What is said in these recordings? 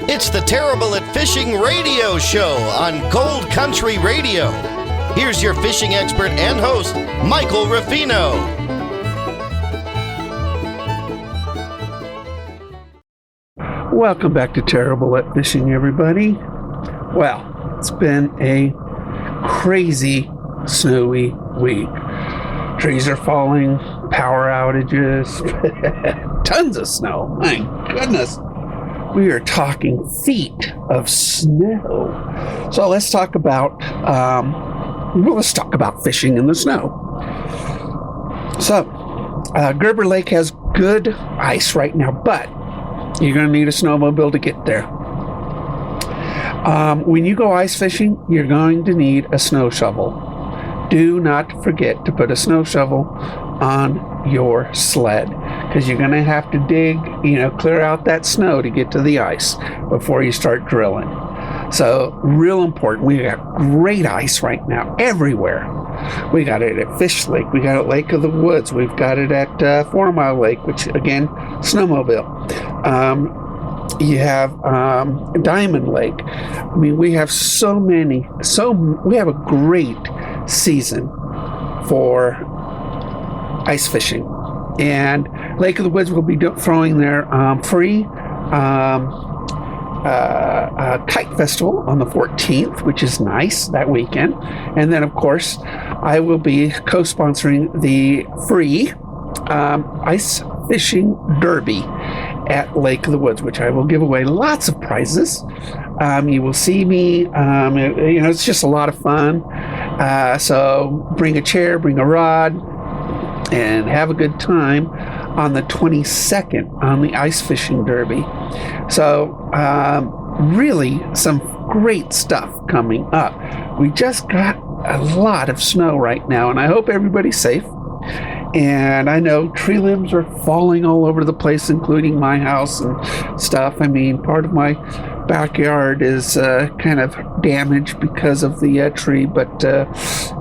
It's the Terrible at Fishing radio show on Gold Country Radio. Here's your fishing expert and host, Michael Rafino. Welcome back to Terrible at Fishing, everybody. Well, it's been a crazy snowy week. Trees are falling, power outages, tons of snow. My goodness. We are talking feet of snow. So let's talk about fishing in the snow. So Gerber Lake has good ice right now, but you're going to need a snowmobile to get there. When you go ice fishing, you're going to need a snow shovel. Do not forget to put a snow shovel on your sled, because you're going to have to dig, clear out that snow to get to the ice before you start drilling. So real important. We got great ice right now everywhere. We got it at Fish Lake. We got it at Lake of the Woods. We've got it at 4 Mile Lake, which again, snowmobile. You have Diamond Lake. I mean, we have we have a great season for ice fishing. And Lake of the Woods will be throwing their free kite festival on the 14th, which is nice, that weekend. And then, of course, I will be co-sponsoring the free ice fishing derby at Lake of the Woods, which I will give away lots of prizes. You will see me. It's just a lot of fun. So bring a chair, bring a rod, and have a good time on the 22nd on the ice fishing derby. So really some great stuff coming up. We just got a lot of snow right now, and I hope everybody's safe. And I know tree limbs are falling all over the place, including my house and stuff. I mean, part of my backyard is kind of damaged because of the tree, but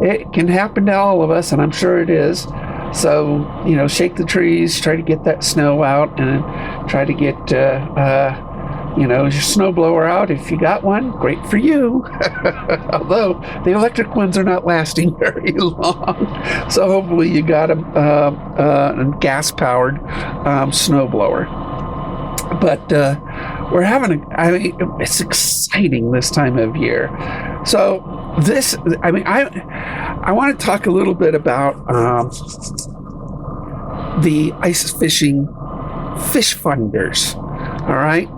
it can happen to all of us, and I'm sure it is. So, shake the trees, try to get that snow out, and try to get, your snowblower out. If you got one, great for you. Although the electric ones are not lasting very long. So hopefully you got a gas-powered snowblower. But we're having it's exciting this time of year. So I want to talk a little bit about the ice fishing fish finders. All right.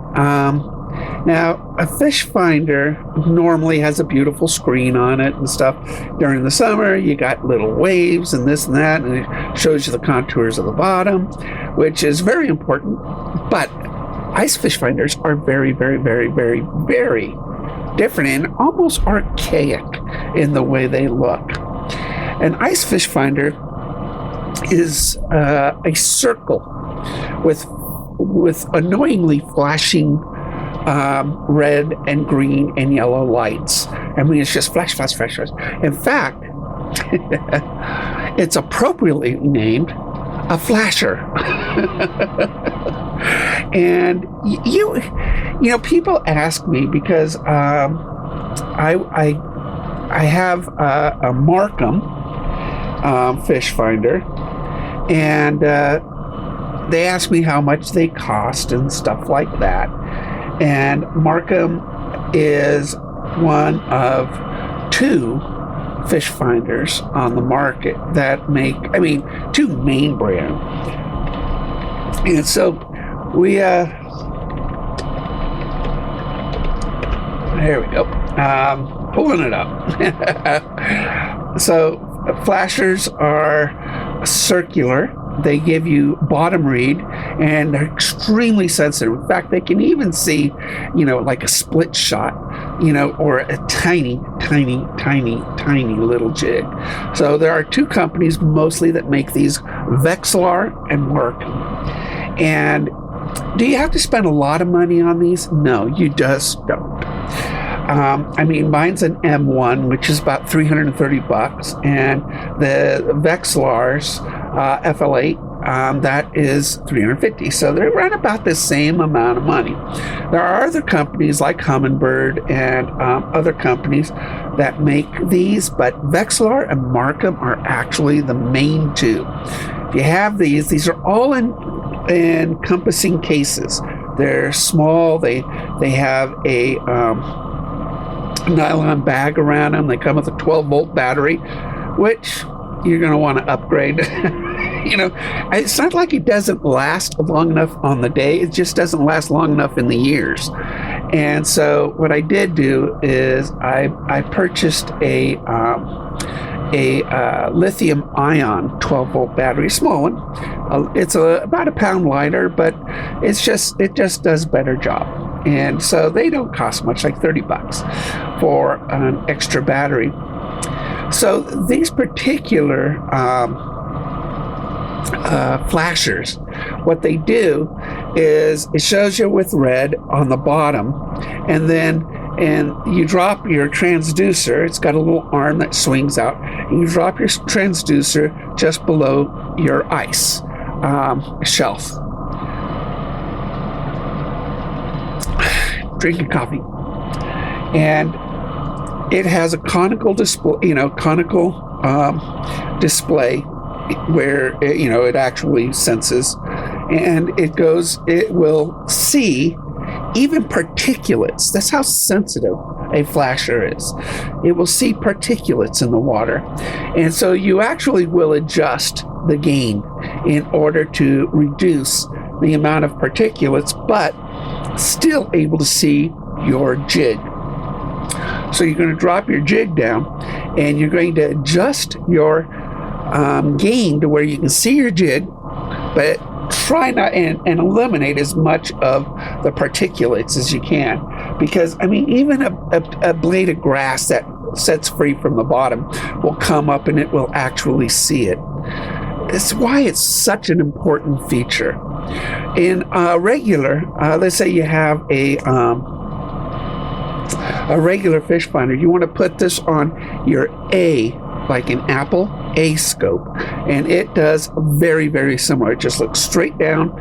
Now, a fish finder normally has a beautiful screen on it and stuff. During the summer, you got little waves and this and that, and it shows you the contours of the bottom, which is very important. But ice fish finders are very, very, very, very, very different and almost archaic in the way they look. An ice fish finder is a circle with annoyingly flashing red and green and yellow lights. I mean, it's just flash, flash, flash, flash. In fact, it's appropriately named a flasher. And people ask me because I have a Markham fish finder, and they ask me how much they cost and stuff like that. And Markham is one of 2 fish finders on the market that make, 2 main brand. And so we, there we go, pulling it up. So flashers are circular. They give you bottom read, and they're extremely sensitive. In fact, they can even see, like a split shot, or a tiny, tiny, tiny, tiny little jig. So there are 2 companies mostly that make these, Vexilar and Markham. And do you have to spend a lot of money on these? No, you just don't. Mine's an M1, which is about $330, and the Vexilars FL8 that is $350. So they're around about the same amount of money. There are other companies like Humminbird and other companies that make these, but Vexilar and Markham are actually the main two. If you have these are all in encompassing cases. They're small. They have a nylon bag around them. They come with a 12-volt battery, which you're going to want to upgrade. It's not like it doesn't last long enough on the day. It just doesn't last long enough in the years. And so what I did do is I purchased a lithium ion 12-volt battery, small one. It's about a pound lighter, but it just does a better job. And so they don't cost much, like $30 for an extra battery. So these particular flashers, what they do is it shows you with red on the bottom, and you drop your transducer. It's got a little arm that swings out, and you drop your transducer just below your ice shelf. Drinking coffee. And it has a conical display, display where it actually senses, and it will see even particulates. That's how sensitive a flasher is. It will see particulates in the water. And so you actually will adjust the gain in order to reduce the amount of particulates, but still able to see your jig. So you're going to drop your jig down, and you're going to adjust your gain to where you can see your jig, but try not and eliminate as much of the particulates as you can, because even a blade of grass that sets free from the bottom will come up and it will actually see it. That's why it's such an important feature. In regular, let's say you have a regular fish finder, you want to put this on your like an Apple A scope, and it does very, very similar. It just looks straight down,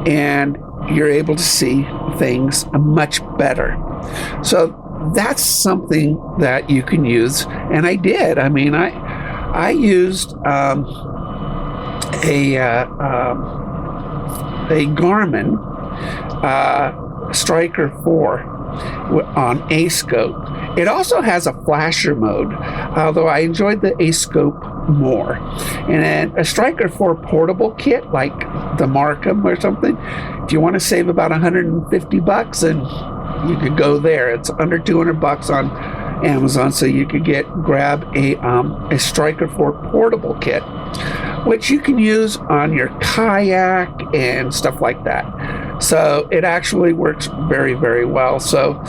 and you're able to see things much better. So that's something that you can use, and I did. I used a Garmin Striker 4 on A scope. It also has a flasher mode, although I enjoyed the A scope more. And then a Striker 4 portable kit like the Markham or something, if you want to save about $150, then you could go there. It's under $200 on Amazon, so you could grab a Striker 4 portable kit, which you can use on your kayak and stuff like that. So it actually works very, very well. So,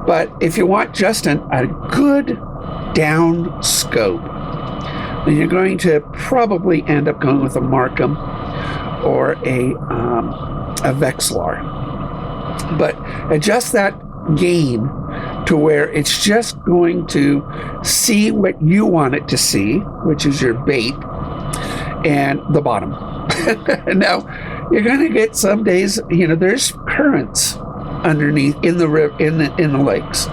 but if you want just a good down scope, then you're going to probably end up going with a Markham or a Vexilar. But adjust that gain to where it's just going to see what you want it to see, which is your bait and the bottom. Now, you're going to get some days, there's currents underneath in the lakes,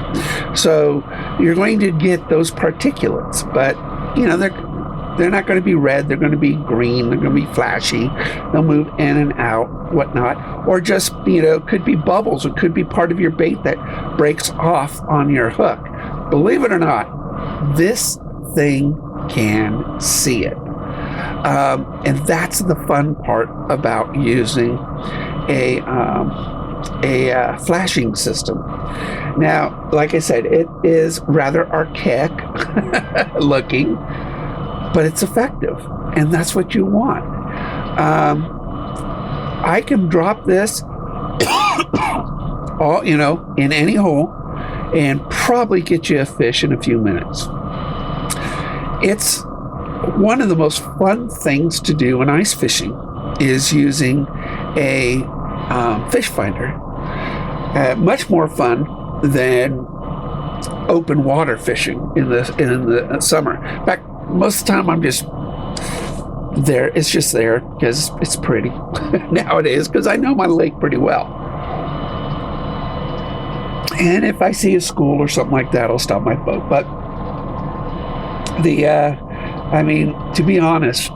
so you're going to get those particulates, but they're not going to be red. They're going to be green. They're going to be flashy. They'll move in and out, whatnot, or just could be bubbles. It could be part of your bait that breaks off on your hook. Believe it or not, this thing can see it. And that's the fun part about using a flashing system. Now, like I said, it is rather archaic looking, but it's effective, and that's what you want. I can drop this all, in any hole and probably get you a fish in a few minutes. It's one of the most fun things to do in ice fishing is using a fish finder. Much more fun than open water fishing in the summer. In fact, most of the time I'm just there. It's just there because it's pretty nowadays, because I know my lake pretty well. And if I see a school or something like that, I'll stop my boat. But to be honest,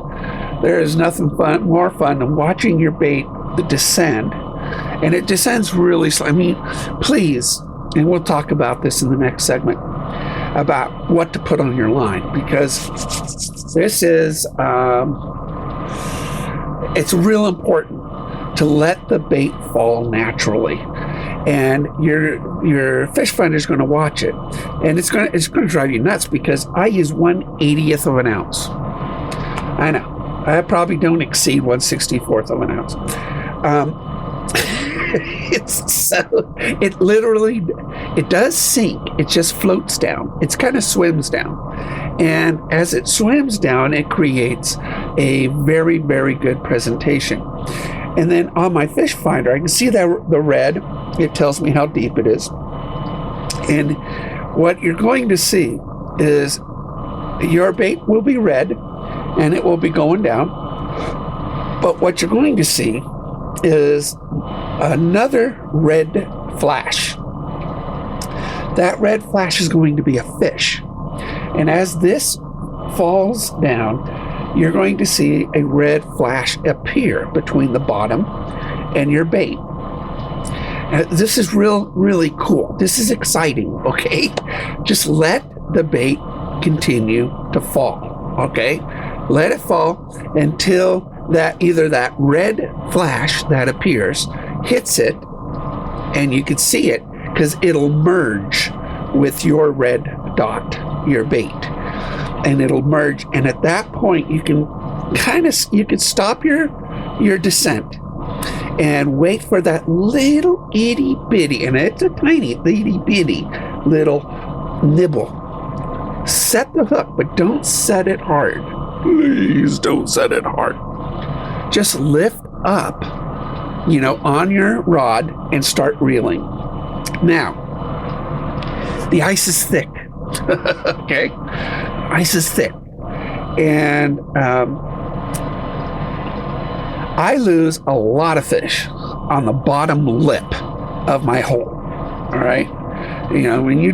there is nothing more fun than watching your bait descend. And it descends really slow. Please, and we'll talk about this in the next segment, about what to put on your line, because this is, it's real important to let the bait fall naturally. And your fish finder is going to watch it, and it's going to drive you nuts, because I use 1/80th of an ounce. I know I probably don't exceed 1/64th of an ounce. It does sink. It just floats down. It kind of swims down, and as it swims down, it creates a very, very good presentation. And then on my fish finder, I can see that the red. It tells me how deep it is. And what you're going to see is your bait will be red, and it will be going down. But what you're going to see is another red flash. That red flash is going to be a fish. And as this falls down, you're going to see a red flash appear between the bottom and your bait. This is really cool. This is exciting, okay? Just let the bait continue to fall, okay? Let it fall until either that red flash that appears hits it, and you can see it because it'll merge with your red dot, your bait, and it'll merge. And at that point, you can stop your descent and wait for that little itty bitty, and it's a tiny itty bitty little nibble. Set the hook, but don't set it hard. Please don't set it hard. Just lift up, on your rod and start reeling. Now, the ice is thick. Okay? Ice is thick. And I lose a lot of fish on the bottom lip of my hole. All right? When you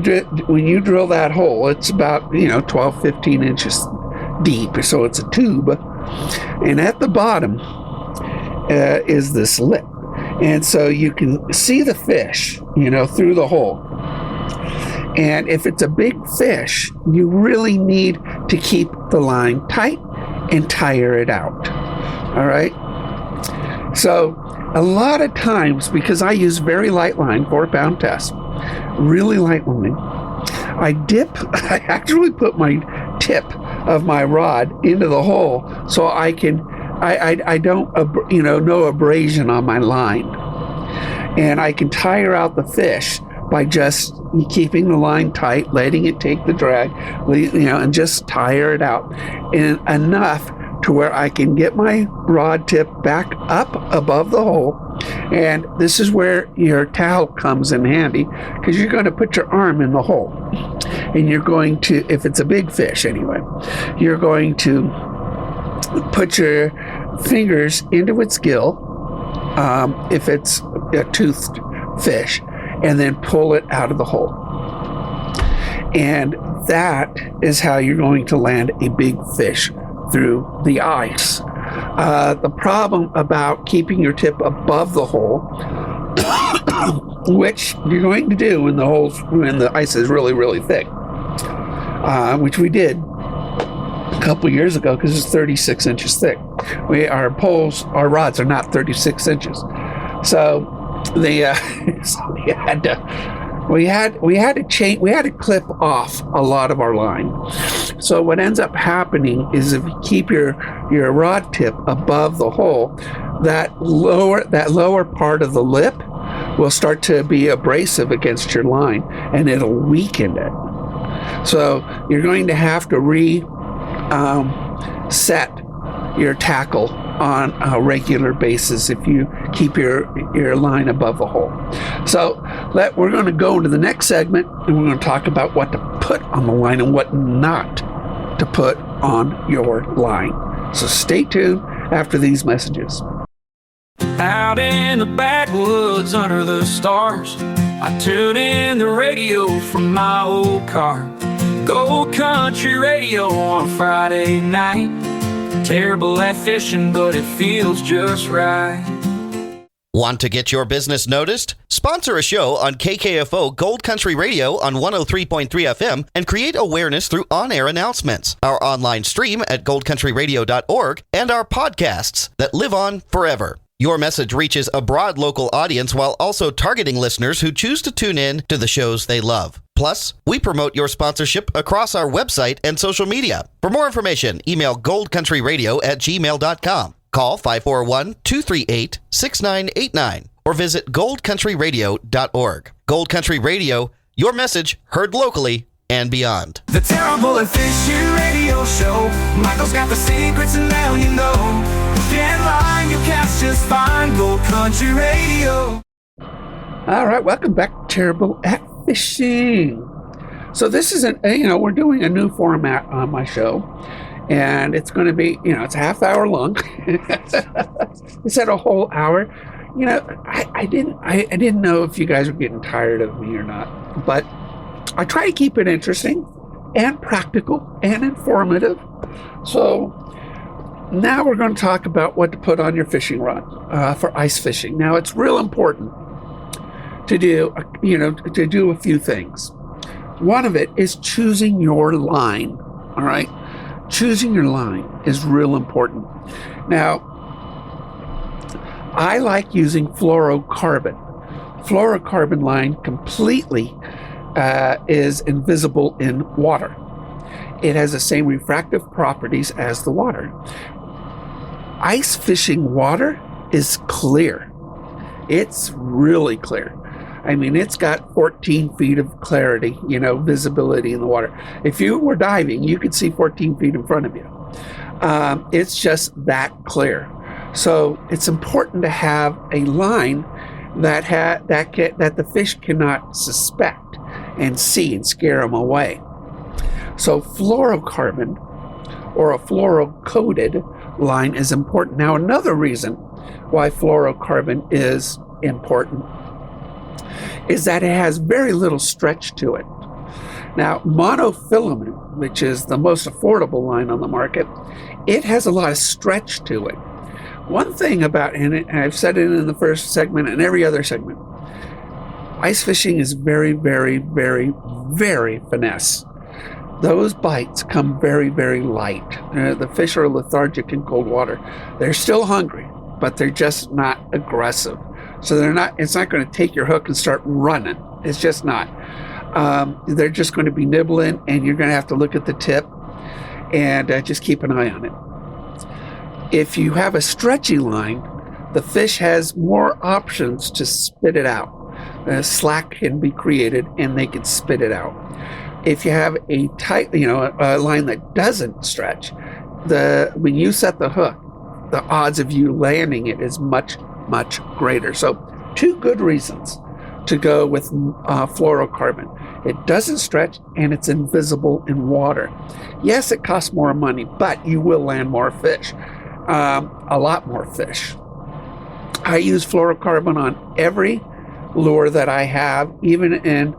drill that hole, it's about 12, 15 inches deep, so it's a tube, and at the bottom is this lip, and so you can see the fish through the hole. And if it's a big fish, you really need to keep the line tight and tire it out. All right, so a lot of times, because I use very light line, 4-pound test, really light line, I actually put my tip of my rod into the hole so I don't no abrasion on my line, and I can tire out the fish by just keeping the line tight, letting it take the drag, and just tire it out enough to where I can get my rod tip back up above the hole. And this is where your towel comes in handy, because you're going to put your arm in the hole, and you're going to, if it's a big fish anyway, you're going to put your fingers into its gill, if it's a toothed fish, and then pull it out of the hole. And that is how you're going to land a big fish through the ice. The problem about keeping your tip above the hole, which you're going to do when the ice is really, really thick, which we did a couple years ago, because it's 36 inches thick. Our rods are not 36 inches, so we had to change. We had to clip off a lot of our line. So what ends up happening is, if you keep your rod tip above the hole, that lower part of the lip will start to be abrasive against your line, and it'll weaken it. So you're going to have to set your tackle on a regular basis if you keep your line above the hole. So we're going to go into the next segment, and we're going to talk about what to put on the line and what not to put on your line. So stay tuned after these messages. Out in the backwoods under the stars, I tune in the radio from my old car. Gold Country Radio on Friday night. Terrible at fishing, but it feels just right. Want to get your business noticed? Sponsor a show on KKFO Gold Country Radio on 103.3 FM and create awareness through on-air announcements, our online stream at goldcountryradio.org, and our podcasts that live on forever. Your message reaches a broad local audience while also targeting listeners who choose to tune in to the shows they love. Plus, we promote your sponsorship across our website and social media. For more information, email goldcountryradio@gmail.com. Call 541-238-6989 or visit goldcountryradio.org. Gold Country Radio, your message heard locally and beyond. The Terrible at Fishing Radio Show. Michael's got the secrets and now you know. Get in line, you cast just fine. Gold Country Radio. All right, welcome back to Terrible at Fishing. So this is we're doing a new format on my show, and it's going to be, it's a half hour long. Instead of a whole hour. I didn't know if you guys were getting tired of me or not, but I try to keep it interesting and practical and informative. So now we're going to talk about what to put on your fishing rod for ice fishing. Now it's real important to do a few things. One of it is choosing your line. All right, choosing your line is real important. Now, I like using fluorocarbon. Fluorocarbon line completely is invisible in water. It has the same refractive properties as the water. Ice fishing water is clear. It's really clear. I mean, it's got 14 feet of clarity, visibility in the water. If you were diving, you could see 14 feet in front of you. It's just that clear. So it's important to have a line that the fish cannot suspect and see and scare them away. So fluorocarbon or a fluoro-coated line is important. Now, another reason why fluorocarbon is important is that it has very little stretch to it. Now, monofilament, which is the most affordable line on the market, it has a lot of stretch to it. One thing about, and I've said it in the first segment and every other segment, ice fishing is very, very, very, very finesse. Those bites come very, very light. The fish are lethargic in cold water. They're still hungry, but they're just not aggressive. So it's not going to take your hook and start running. It's just not. They're just going to be nibbling, and you're going to have to look at the tip and just keep an eye on it. If you have a stretchy line, the fish has more options to spit it out. Slack can be created, and they can spit it out. If you have a tight, a line that doesn't stretch, when you set the hook, the odds of you landing it is much, much greater. So, two good reasons to go with fluorocarbon. It doesn't stretch, and it's invisible in water. Yes, it costs more money, but you will land more fish, a lot more fish. I use fluorocarbon on every lure that I have, even in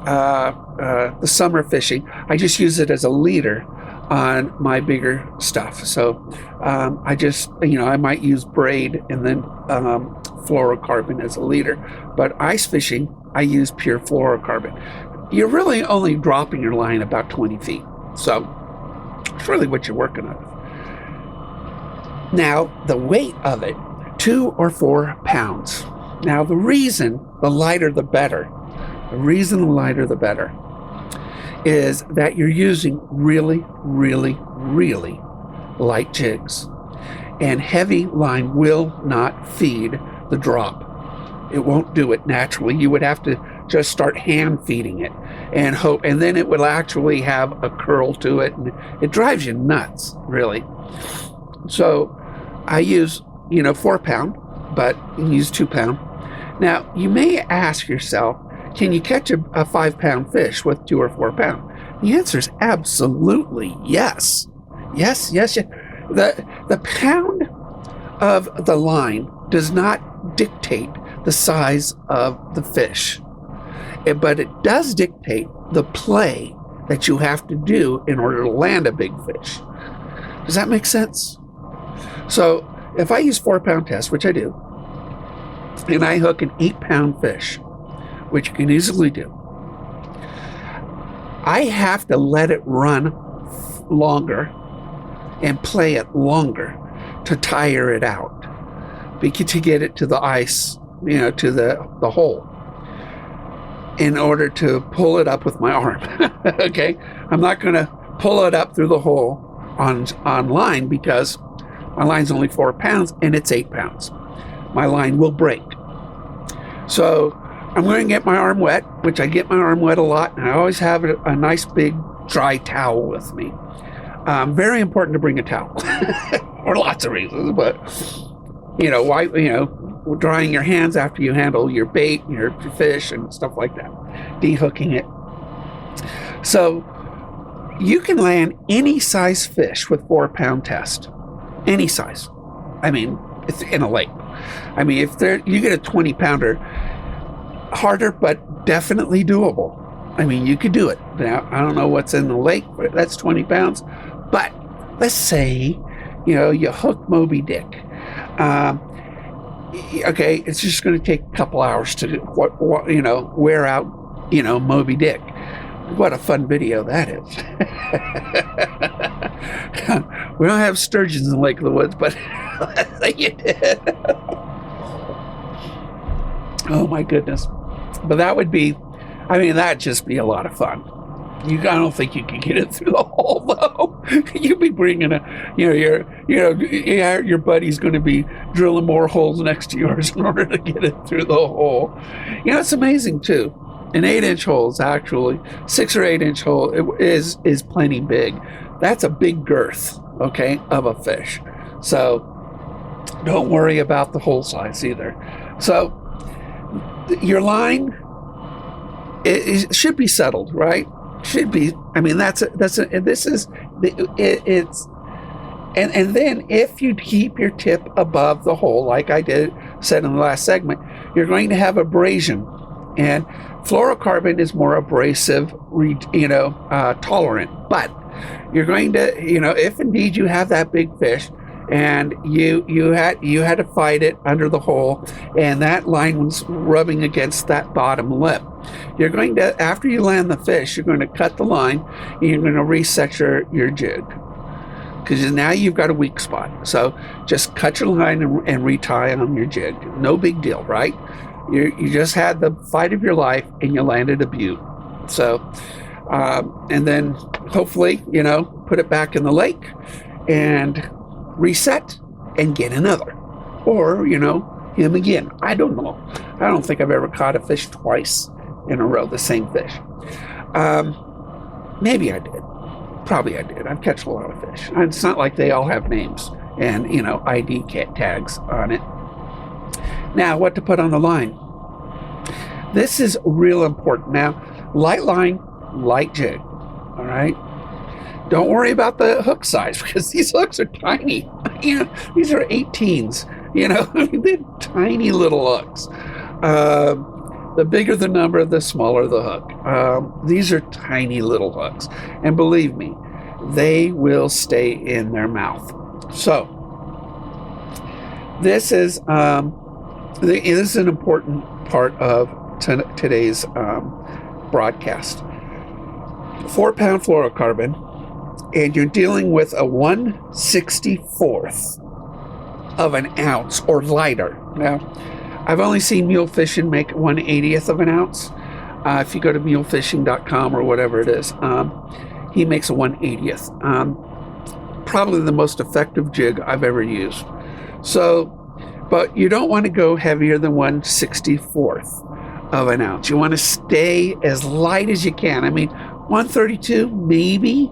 the summer fishing. I just use it as a leader on my bigger stuff. So I just, I might use braid and then fluorocarbon as a leader. But ice fishing, I use pure fluorocarbon. You're really only dropping your line about 20 feet. So it's really what you're working on. Now, the weight of it, 2 or 4 pounds. Now, the lighter the better. The reason the lighter the better is that you're using really, really, really light jigs. And heavy line will not feed the drop. It won't do it naturally. You would have to just start hand feeding it and hope, and then it will actually have a curl to it, and it drives you nuts, really. So I use, 4 pound, but you can use 2 pound. Now, you may ask yourself, can you catch a 5 pound fish with 2 or 4 pound? The answer is absolutely yes. Yes. The pound of the line does not dictate the size of the fish, but it does dictate the play that you have to do in order to land a big fish. Does that make sense? So if I use 4-pound test, which I do, and I hook an 8-pound fish, which you can easily do, I have to let it run longer and play it longer to tire it out, to get it to the ice, to the hole, in order to pull it up with my arm. Okay, I'm not going to pull it up through the hole on line, because my line's only 4 pounds and it's 8 pounds. My line will break. So I'm going to get my arm wet, which I get my arm wet a lot, and I always have a nice big dry towel with me. Very important to bring a towel for lots of reasons, but why, drying your hands after you handle your bait, your fish and stuff like that, dehooking it. So you can land any size fish with 4-pound test, any size. I mean, it's in a lake. I mean, you get a 20-pounder, harder, but definitely doable. I mean, you could do it. Now, I don't know what's in the lake, but that's 20 pounds. But let's say, you hook Moby Dick. Okay, it's just going to take a couple hours to wear out, Moby Dick. What a fun video that is. We don't have sturgeons in Lake of the Woods, but let's say you did. Oh my goodness. But that'd just be a lot of fun. I don't think you could get it through the hole, though. You'd be bringing your buddy's going to be drilling more holes next to yours in order to get it through the hole. It's amazing too. An 8-inch hole is actually 6 or 8-inch hole is plenty big. That's a big girth, okay, of a fish. So don't worry about the hole size either. So your line, it should be settled, right? Should be. I mean, and then if you keep your tip above the hole, like I said in the last segment, you're going to have abrasion, and fluorocarbon is more abrasive, tolerant. But you're going to, if indeed you have that big fish, and you had to fight it under the hole, and that line was rubbing against that bottom lip, you're going to, after you land the fish, you're going to cut the line, and you're going to reset your jig, because now you've got a weak spot. So just cut your line and retie on your jig. No big deal, right? You just had the fight of your life, and you landed a beaut. So and then hopefully put it back in the lake and reset and get another, or him again. I don't know. I don't think I've ever caught a fish twice in a row, the same fish. Maybe I did. Probably I did. I've catch a lot of fish. It's not like they all have names and ID tags on it. Now, what to put on the line? This is real important. Now, light line, light jig. All right. Don't worry about the hook size, because these hooks are tiny. These are 18s. They're tiny little hooks. The bigger the number, the smaller the hook. These are tiny little hooks, and believe me, they will stay in their mouth. So this is an important part of today's broadcast. 4-pound fluorocarbon. And you're dealing with a 1/64th of an ounce or lighter. Now, I've only seen mule fishing make 1/80th of an ounce. If you go to mulefishing.com or whatever it is, he makes a 1/80th. Probably the most effective jig I've ever used. So, but you don't want to go heavier than 1/64th of an ounce. You want to stay as light as you can. I mean, 132 maybe.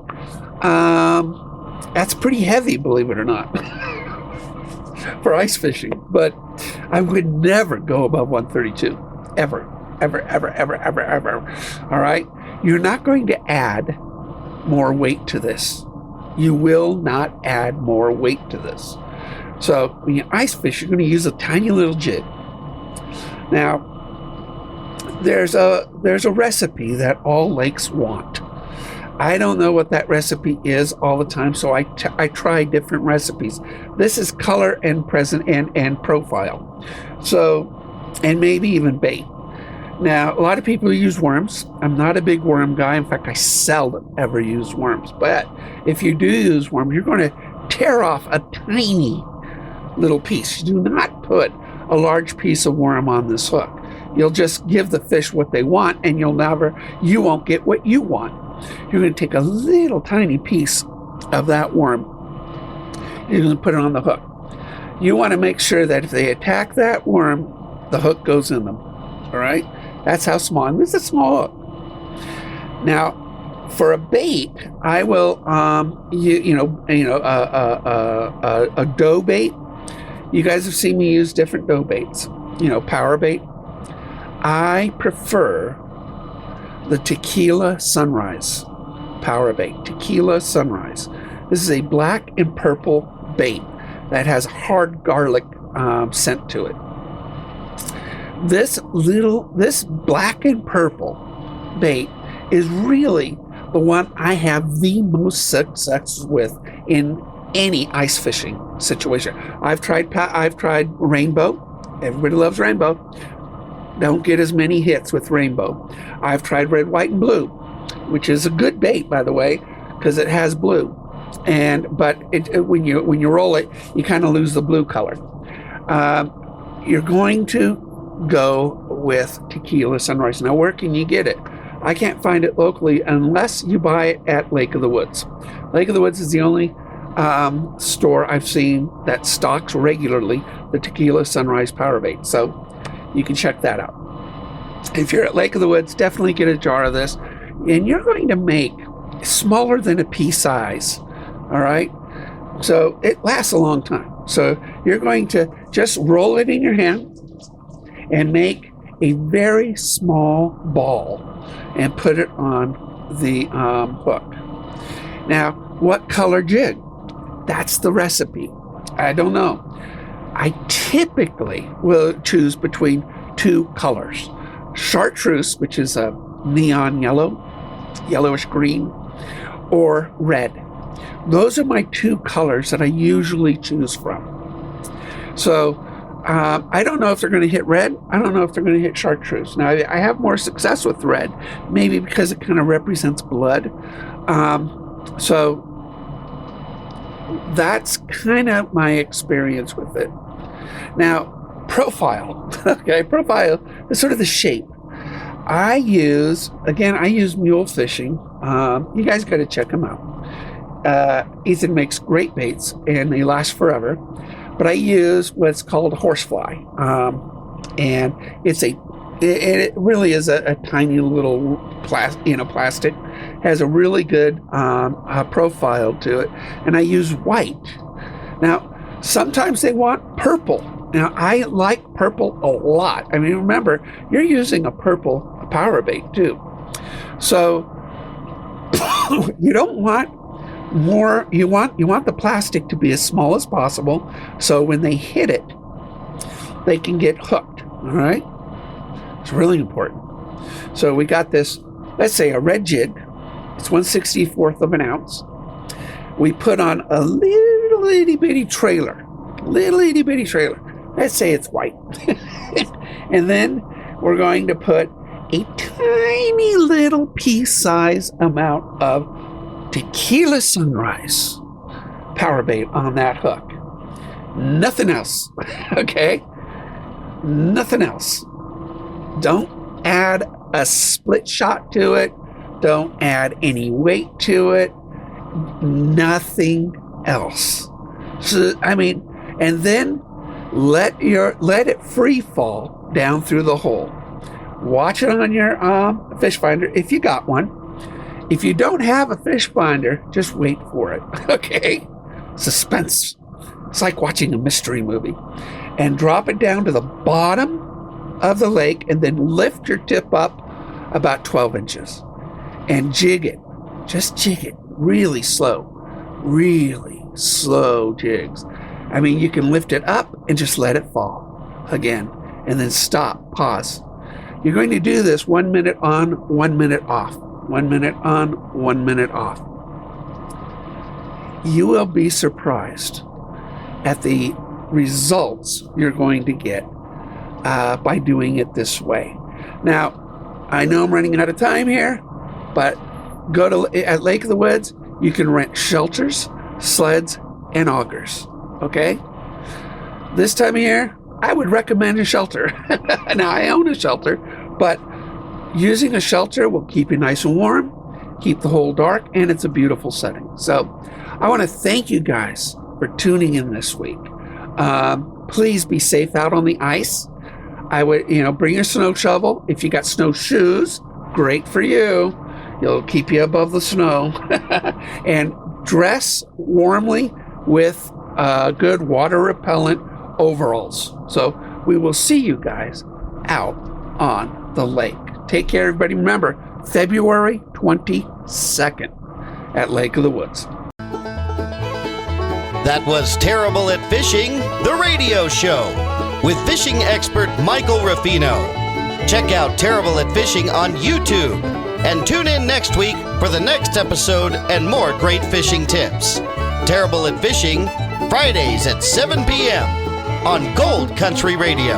That's pretty heavy, believe it or not, for ice fishing. But I would never go above 132, ever. All right? You're not going to add more weight to this. You will not add more weight to this. So when you ice fish, you're going to use a tiny little jig. Now, there's a recipe that all lakes want. I don't know what that recipe is all the time, so I try different recipes. This is color and present and profile. So, and maybe even bait. Now, a lot of people use worms. I'm not a big worm guy. In fact, I seldom ever use worms. But if you do use worms, you're going to tear off a tiny little piece. You do not put a large piece of worm on this hook. You'll just give the fish what they want, and you won't get what you want. You're going to take a little tiny piece of that worm. You're going to put it on the hook. You want to make sure that if they attack that worm, the hook goes in them. All right? That's how small. And this is a small hook. Now, for a bait, I will, a dough bait. You guys have seen me use different dough baits. Power bait. I prefer the Tequila Sunrise power bait. Tequila Sunrise. This is a black and purple bait that has hard garlic scent to it. This black and purple bait is really the one I have the most success with in any ice fishing situation. I've tried rainbow. Everybody loves rainbow. Don't get as many hits with rainbow. I've tried red, white, and blue, which is a good bait, by the way, because it has blue. But when you roll it, you kind of lose the blue color. You're going to go with Tequila Sunrise. Now, where can you get it? I can't find it locally unless you buy it at Lake of the Woods. Lake of the Woods is the only store I've seen that stocks regularly the Tequila Sunrise power bait. So you can check that out. If you're at Lake of the Woods, definitely get a jar of this. And you're going to make smaller than a pea size. All right? So it lasts a long time. So you're going to just roll it in your hand and make a very small ball and put it on the hook. Now, what color jig? That's the recipe. I don't know. I typically will choose between two colors. Chartreuse, which is a neon yellow, yellowish green, or red. Those are my two colors that I usually choose from. So I don't know if they're going to hit red. I don't know if they're going to hit chartreuse. Now, I have more success with red, maybe because it kind of represents blood. So that's kind of my experience with it. Now, profile. Okay, profile is sort of the shape. I use mule fishing. You guys got to check them out. Ethan makes great baits, and they last forever. But I use what's called a horsefly, and it really is a tiny little plastic. Has a really good profile to it, and I use white. Now, sometimes they want purple. Now, I like purple a lot. I mean, remember, you're using a purple power bait too, so you don't want more. You want the plastic to be as small as possible, so when they hit it, they can get hooked. All right, it's really important. So we got this. Let's say a red jig. It's 1/64 of an ounce. We put on a little itty bitty trailer. Let's say it's white. And then we're going to put a tiny little pea-size amount of Tequila Sunrise power bait on that hook. Nothing else. Okay? Nothing else. Don't add a split shot to it. Don't add any weight to it. Nothing else. So, and then let it free fall down through the hole. Watch it on your fish finder if you got one. If you don't have a fish finder, just wait for it. Okay? Suspense. It's like watching a mystery movie. And drop it down to the bottom of the lake, and then lift your tip up about 12 inches and jig it. Just jig it really slow. really slow jigs. I mean, you can lift it up and just let it fall again, and then stop, pause. You're going to do this 1 minute on, 1 minute off, 1 minute on, 1 minute off. You will be surprised at the results you're going to get by doing it this way. Now, I know I'm running out of time here, but at Lake of the Woods, you can rent shelters, sleds, and augers. Okay? This time of year, I would recommend a shelter. Now, I own a shelter, but using a shelter will keep you nice and warm, keep the hole dark, and it's a beautiful setting. So I want to thank you guys for tuning in this week. Please be safe out on the ice. I would, bring your snow shovel. If you got snowshoes, great for you. It'll keep you above the snow. And dress warmly with good water repellent overalls. So we will see you guys out on the lake. Take care, everybody. Remember, February 22nd at Lake of the Woods. That was Terrible at Fishing, the radio show, with fishing expert Michael Rafino. Check out Terrible at Fishing on YouTube, and tune in next week for the next episode and more great fishing tips. Terrible at Fishing, Fridays at 7 p.m. on Gold Country Radio.